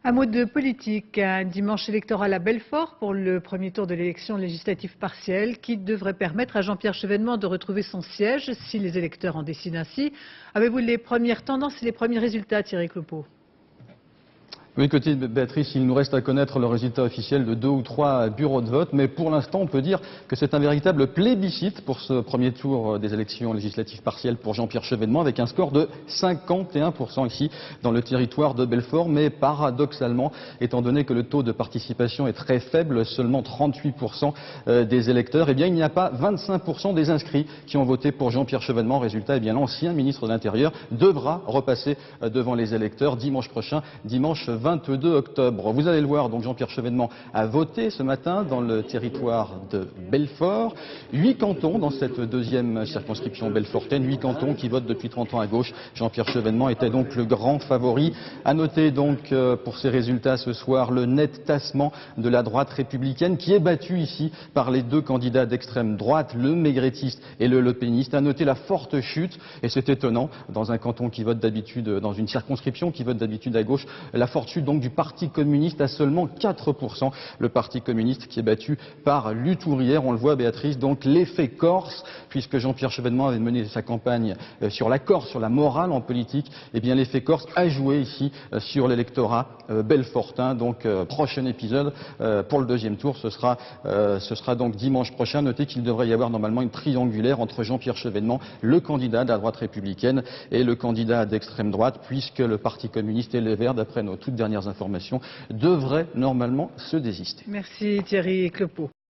Un mot de politique, un dimanche électoral à Belfort pour le premier tour de l'élection législative partielle qui devrait permettre à Jean-Pierre Chevènement de retrouver son siège si les électeurs en décident ainsi. Avez-vous les premières tendances et les premiers résultats, Thierry Clopeau? Oui, côté Béatrice, il nous reste à connaître le résultat officiel de 2 ou 3 bureaux de vote, mais pour l'instant, on peut dire que c'est un véritable plébiscite pour ce premier tour des élections législatives partielles pour Jean-Pierre Chevènement, avec un score de 51% ici dans le territoire de Belfort. Mais paradoxalement, étant donné que le taux de participation est très faible, seulement 38% des électeurs, eh bien, il n'y a pas 25% des inscrits qui ont voté pour Jean-Pierre Chevènement. Résultat, eh bien, l'ancien ministre de l'Intérieur devra repasser devant les électeurs dimanche prochain, dimanche 22 octobre. Vous allez le voir, donc Jean-Pierre Chevènement a voté ce matin dans le territoire de Belfort. 8 cantons dans cette deuxième circonscription belfortaine, 8 cantons qui votent depuis 30 ans à gauche. Jean-Pierre Chevènement était donc le grand favori. À noter donc pour ces résultats ce soir le net tassement de la droite républicaine qui est battue ici par les deux candidats d'extrême droite, le maigretiste et le lepéniste. À noter la forte chute, et c'est étonnant, dans un canton qui vote d'habitude, dans une circonscription qui vote d'habitude à gauche, la forte chute donc du Parti communiste à seulement 4%. Le Parti communiste qui est battu par Lutourière. On le voit, Béatrice, donc l'effet Corse, puisque Jean-Pierre Chevènement avait mené sa campagne sur la Corse, sur la morale en politique. Eh bien, l'effet Corse a joué ici sur l'électorat belfortain. Donc, prochain épisode pour le deuxième tour, ce sera donc dimanche prochain. Notez qu'il devrait y avoir normalement une triangulaire entre Jean-Pierre Chevènement, le candidat de la droite républicaine, et le candidat d'extrême droite, puisque le Parti communiste et les Verts, d'après nos toutes dernières informations, devraient normalement se désister. Merci Thierry Clopeau.